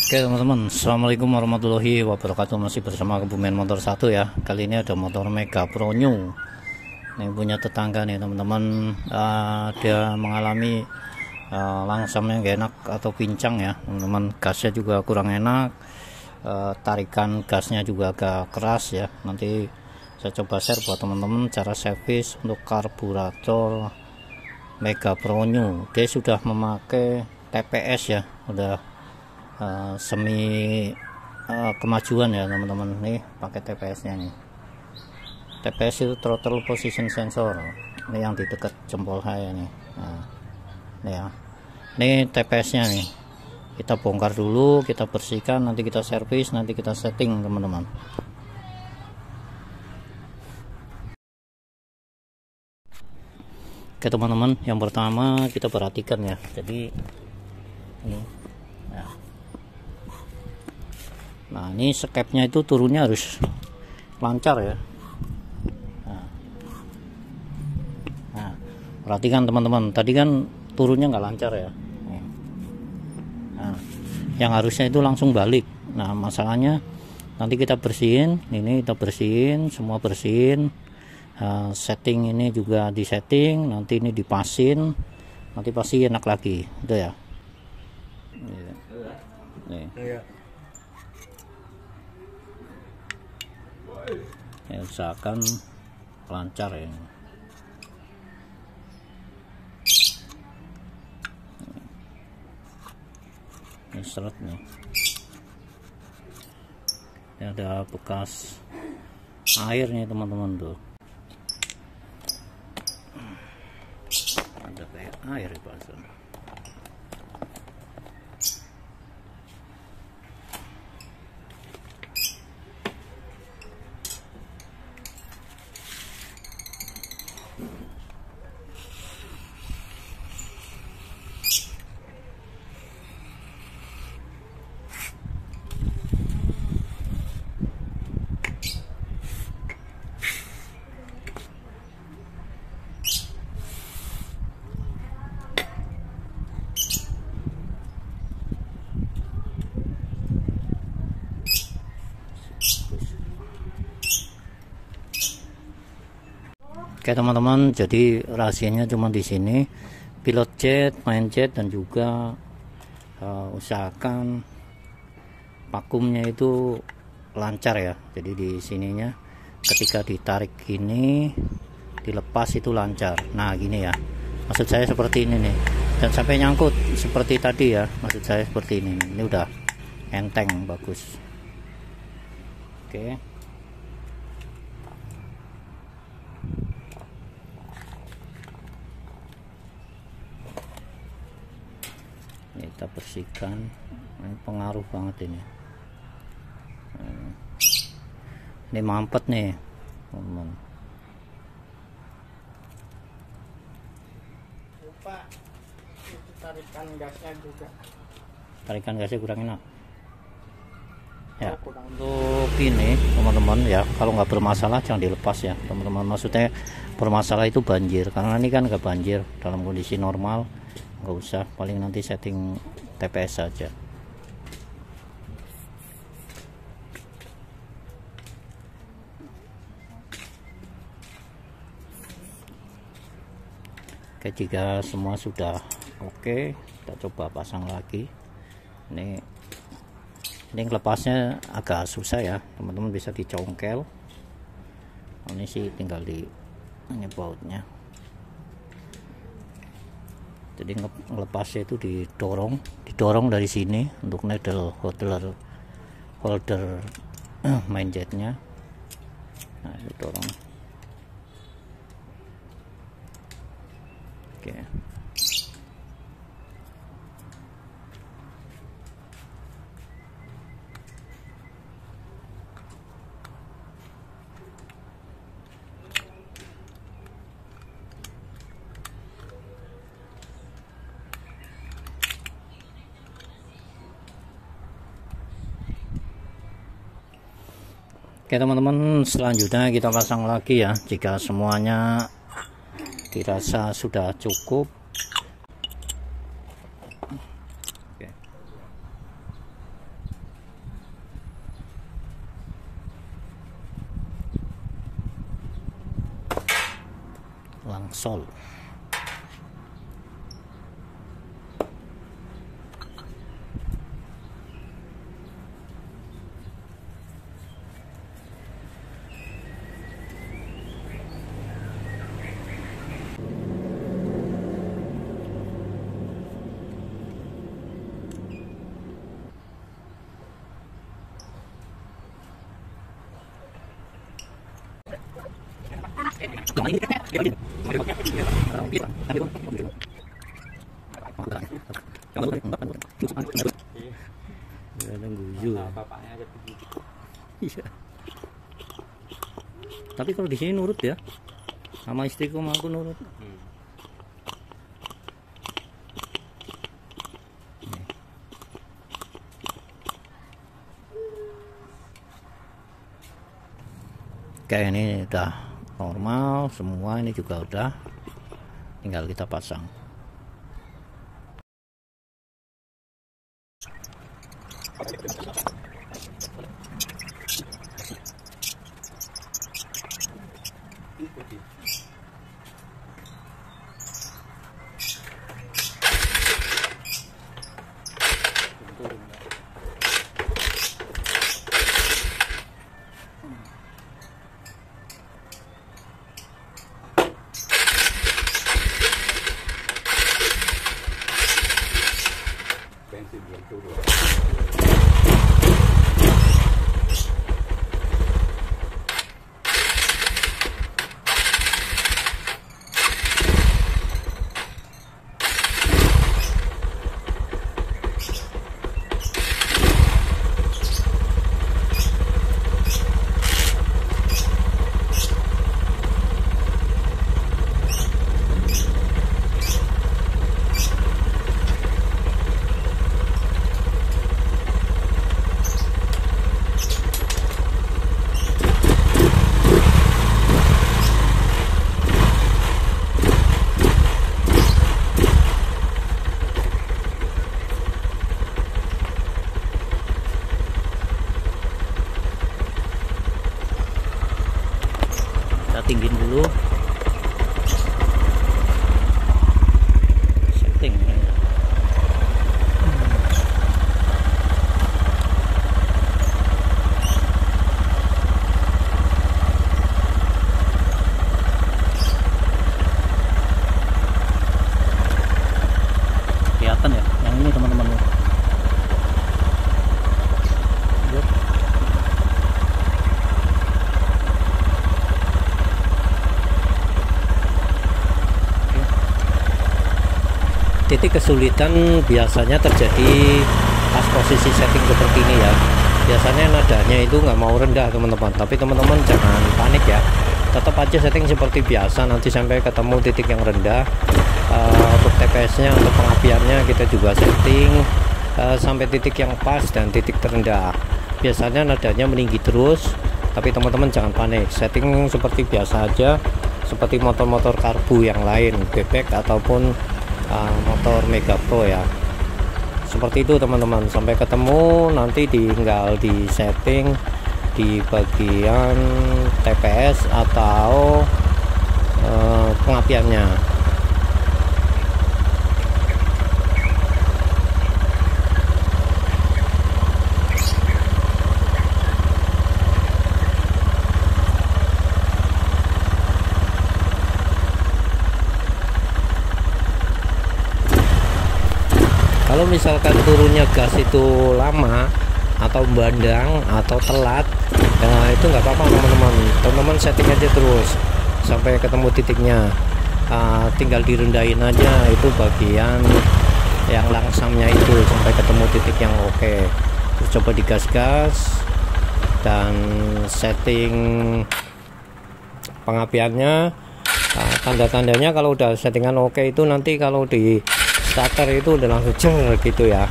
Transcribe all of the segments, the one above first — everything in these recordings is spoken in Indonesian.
Oke teman-teman, assalamualaikum warahmatullahi wabarakatuh. Masih bersama Kebumen Motor 1 ya. Kali ini ada motor Mega Pro New. Ini punya tetangga nih teman-teman. Dia mengalami langsamnya nggak enak atau pincang ya teman-teman. Gasnya juga kurang enak. Tarikan gasnya juga agak keras ya. Nanti saya coba share buat teman-teman cara servis untuk karburator Mega Pro New. Dia sudah memakai TPS ya, udah semi kemajuan ya teman-teman. Nih pakai TPS nya nih. TPS itu throttle position sensor, ini yang di dekat jempol saya nih. Nah, ini ya, ini TPS nya nih. Kita bongkar dulu, kita bersihkan, nanti kita servis, nanti kita setting teman-teman. Oke teman-teman, yang pertama kita perhatikan ya. Jadi ini nah ini skepnya itu turunnya harus lancar ya. Nah, perhatikan teman-teman, tadi kan turunnya nggak lancar ya. Nah, yang harusnya itu langsung balik. Nah masalahnya nanti kita bersihin, ini kita bersihin, semua bersihin. Setting ini juga di setting, nanti ini dipasin, nanti pasti enak lagi itu ya. Nih. Ya, usahakan lancar ya. Ini seret nih. Ini ada bekas airnya teman-teman tuh. Ada kayak air di pasar. Oke teman-teman, jadi rahasianya cuma di sini. Pilot jet, main jet, dan juga usahakan vakumnya itu lancar ya. Jadi di sininya ketika ditarik gini, dilepas itu lancar. Nah gini ya, maksud saya seperti ini nih, dan sampai nyangkut seperti tadi ya, maksud saya seperti ini. Ini udah enteng, bagus. Oke. Ini kita bersihkan. Ini pengaruh banget ini. Ini mampet nih teman-teman. Lupa itu tarikan gasnya juga. Tarikan gasnya kurang enak ya. Untuk ini teman-teman ya, kalau nggak bermasalah jangan dilepas ya teman-teman. Maksudnya bermasalah itu banjir, karena ini kan nggak banjir. Dalam kondisi normal nggak usah, paling nanti setting TPS saja. Oke, jika semua sudah oke, kita coba pasang lagi. Ini lepasnya agak susah ya teman-teman, bisa dicongkel. Ini sih tinggal di ini bautnya. Jadi ngelepasnya itu didorong dari sini untuk needle holder main jetnya. Nah, didorong. Oke. Oke teman-teman, selanjutnya kita pasang lagi ya. Jika semuanya dirasa sudah cukup, sol. Bapaknya aja begitu. Iya. Tapi kalau di sini nurut ya, sama istriku sama aku nurut. Kayak ini udah normal semua, ini juga udah, tinggal kita pasang. Tinggiin dulu setting kelihatan ya yang ini teman-teman. Titik kesulitan biasanya terjadi pas posisi setting seperti ini ya. Biasanya nadanya itu nggak mau rendah teman-teman, tapi teman-teman jangan panik ya, tetap aja setting seperti biasa. Nanti sampai ketemu titik yang rendah, untuk TPS nya, untuk pengapiannya kita juga setting sampai titik yang pas dan titik terendah. Biasanya nadanya meninggi terus, tapi teman-teman jangan panik, setting seperti biasa aja, seperti motor-motor karbu yang lain, bebek ataupun motor Mega Pro ya, seperti itu teman-teman. Sampai ketemu nanti tinggal di setting di bagian TPS atau pengapiannya. Kalau misalkan turunnya gas itu lama atau bandang atau telat, nah itu nggak apa-apa teman-teman. Teman-teman setting aja terus sampai ketemu titiknya. Tinggal direndahin aja itu bagian yang langsamnya itu sampai ketemu titik yang oke. Terus coba digas-gas dan setting pengapiannya. Tanda-tandanya kalau udah settingan oke itu nanti kalau di starter itu udah langsung cer gitu ya.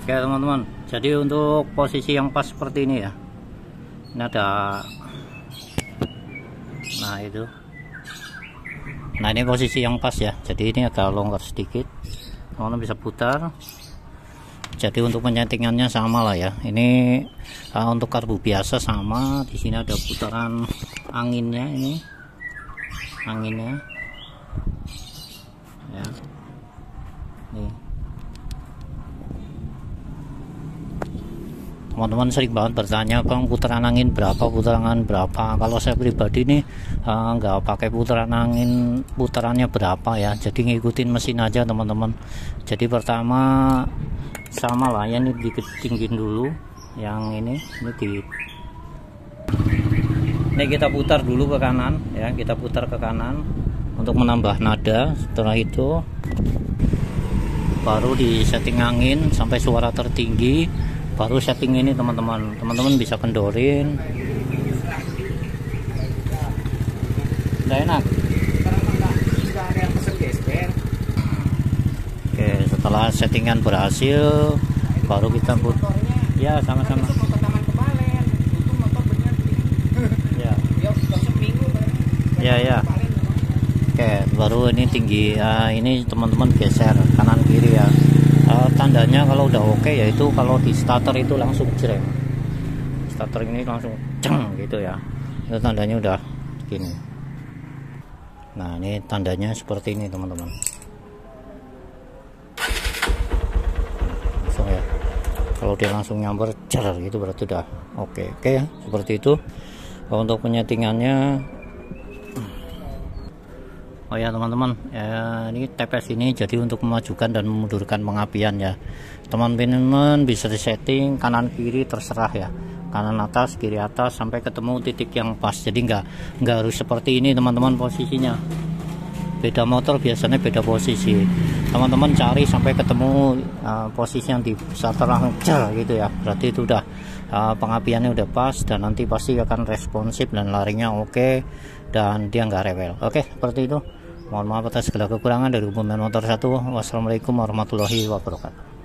Oke teman-teman, jadi untuk posisi yang pas seperti ini ya, ini ada, nah itu, nah ini posisi yang pas ya. Jadi ini agak longgar sedikit, teman-teman bisa putar. Jadi untuk penyetingannya sama lah ya. Ini untuk karbu biasa sama. Di sini ada putaran anginnya, ini anginnya ya. Nih teman-teman sering banget bertanya, Bang, putaran angin berapa, putaran angin berapa. Kalau saya pribadi nih nggak pakai putaran angin putarannya berapa ya, jadi ngikutin mesin aja teman-teman. Jadi pertama sama lah ya, ini diketinggiin dulu yang ini kita putar dulu ke kanan ya, kita putar ke kanan untuk menambah nada. Setelah itu baru di setting angin sampai suara tertinggi, baru setting ini teman-teman bisa kendorin. Udah enak. Oke, setelah settingan berhasil baru kita putar ya, sama-sama ya. Oke, baru ini tinggi ini teman-teman geser kanan kiri ya. Tandanya kalau udah oke yaitu kalau di starter itu langsung jreng, starter ini langsung ceng gitu ya, itu tandanya udah gini. Nah ini tandanya seperti ini teman-teman, langsung ya, kalau dia langsung nyamber cer gitu berarti udah oke ya, seperti itu. Untuk penyetingannya, oh ya teman-teman ya, ini TPS ini jadi untuk memajukan dan memundurkan pengapian ya. Teman-teman bisa disetting kanan kiri terserah ya, kanan atas kiri atas sampai ketemu titik yang pas. Jadi nggak harus seperti ini teman-teman posisinya. Beda motor biasanya beda posisi. Teman-teman cari sampai ketemu posisi yang di starter langsung gitu ya. Berarti itu udah pengapiannya udah pas dan nanti pasti akan responsif dan larinya oke dan dia nggak rewel. Oke, seperti itu. Mohon maaf atas segala kekurangan dari Kebumen Motor 1. Wassalamualaikum warahmatullahi wabarakatuh.